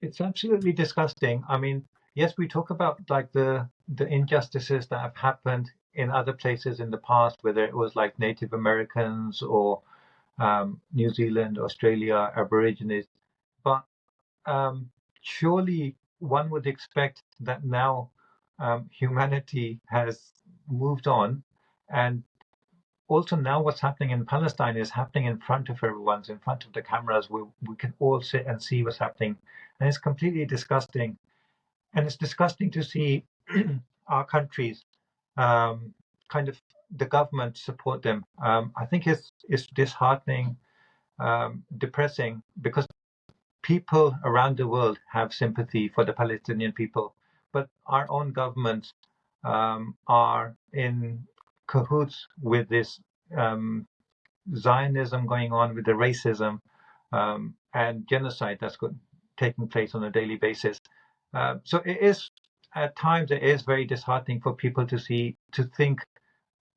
It's absolutely disgusting. I mean, yes, we talk about like the injustices that have happened in other places in the past, whether it was like Native Americans or New Zealand, Australia, Aborigines. But surely one would expect that now humanity has moved on, and also now what's happening in Palestine is happening in front of everyone's, in front of the cameras. We can all sit and see what's happening, and it's completely disgusting. And it's disgusting to see our countries kind of the government support them. I think it's disheartening, depressing, because people around the world have sympathy for the Palestinian people, but our own governments are in cahoots with this um, Zionism going on, with the racism and genocide that's taking place on a daily basis. So it is, at times, it is very disheartening for people to think,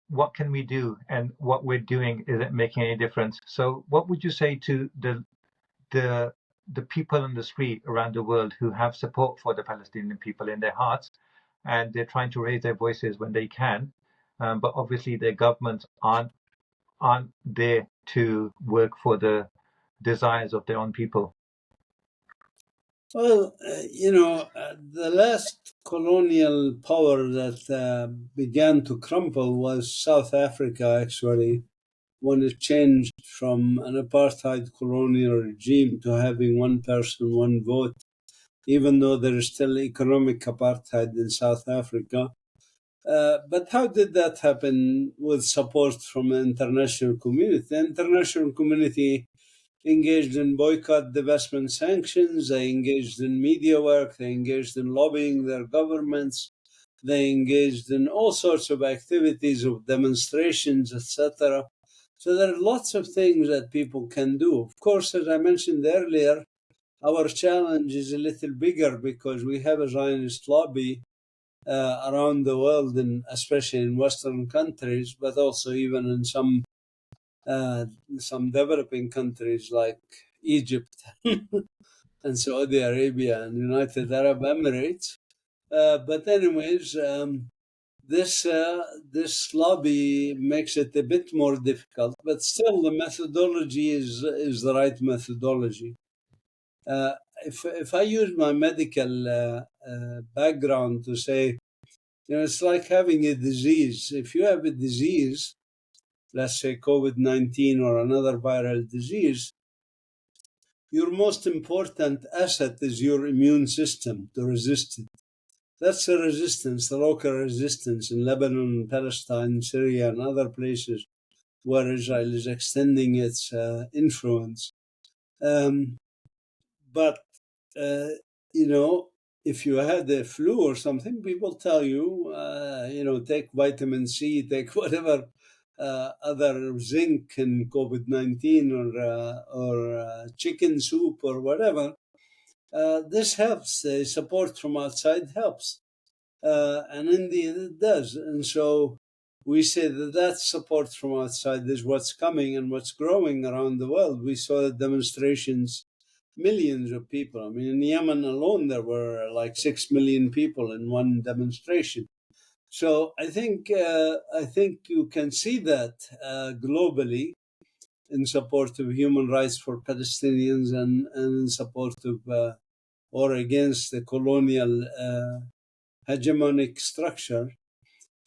what can we do, and what we're doing, is it making any difference? So, what would you say to the the people on the street around the world who have support for the Palestinian people in their hearts, and they're trying to raise their voices when they can, but obviously their governments aren't there to work for the desires of their own people. Well, the last colonial power that began to crumble was South Africa, actually, when it changed from an apartheid colonial regime to having one person, one vote, even though there is still economic apartheid in South Africa. But how did that happen with support from the international community? The international community engaged in boycott, divestment, sanctions. They engaged in media work. They engaged in lobbying their governments. They engaged in all sorts of activities of demonstrations, etc. So there are lots of things that people can do. Of course, as I mentioned earlier, our challenge is a little bigger because we have a Zionist lobby around the world, and especially in Western countries, but also even in some developing countries like Egypt and Saudi Arabia and United Arab Emirates. But anyways, this lobby makes it a bit more difficult, but still the methodology is the right methodology. Uh, if I use my medical background to say, it's like having a disease. If you have a disease, let's say COVID-19 or another viral disease, your most important asset is your immune system to resist it. That's the resistance, the local resistance in Lebanon, Palestine, Syria, and other places where Israel is extending its influence. But, if you had the flu or something, people tell you, take vitamin C, take whatever other zinc in COVID-19 or chicken soup or whatever. This helps. The support from outside helps. And indeed it does. And so we say that support from outside is what's coming and what's growing around the world. We saw demonstrations, millions of people. I mean, in Yemen alone, there were like 6 million people in one demonstration. So I think you can see that globally in support of human rights for Palestinians and in support of or against the colonial hegemonic structure.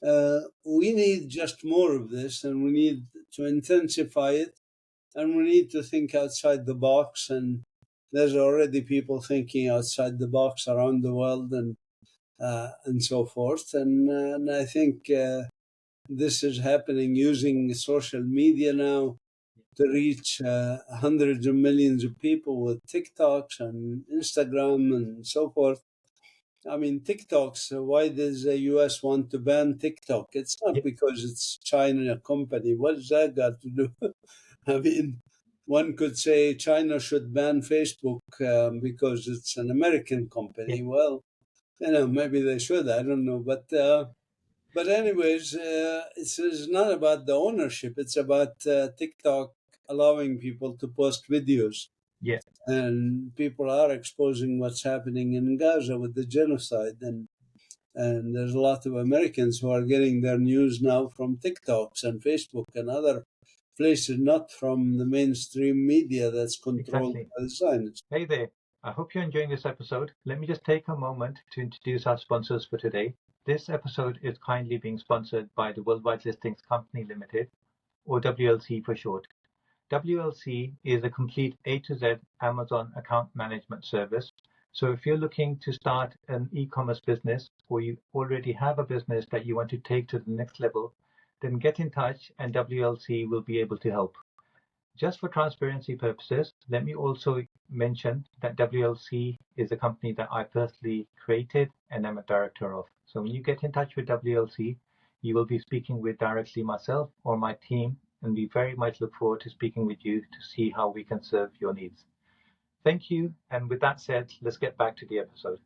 We need just more of this, and we need to intensify it, and we need to think outside the box. And there's already people thinking outside the box around the world, and so forth. And I think this is happening using social media now to reach hundreds of millions of people with TikToks and Instagram and so forth. I mean, TikToks, why does the US want to ban TikTok? It's not because it's China company. What does that got to do? I mean, one could say China should ban Facebook because it's an American Yeah. company. Well, maybe they should. I don't know. But anyways, it's not about the ownership. It's about TikTok allowing people to post videos. Yeah, And people are exposing what's happening in Gaza with the genocide. And there's a lot of Americans who are getting their news now from TikToks and Facebook and other places, not from the mainstream media that's controlled exactly. by the Zionists. Hey there. I hope you're enjoying this episode. Let me just take a moment to introduce our sponsors for today. This episode is kindly being sponsored by the Worldwide Listings Company Limited, or WLC for short. WLC is a complete A to Z Amazon account management service. So if you're looking to start an e-commerce business, or you already have a business that you want to take to the next level, then get in touch and WLC will be able to help. Just for transparency purposes, let me also mention that WLC is a company that I personally created and am a director of. So when you get in touch with WLC, you will be speaking with directly myself or my team, and we very much look forward to speaking with you to see how we can serve your needs. Thank you. And with that said, let's get back to the episode.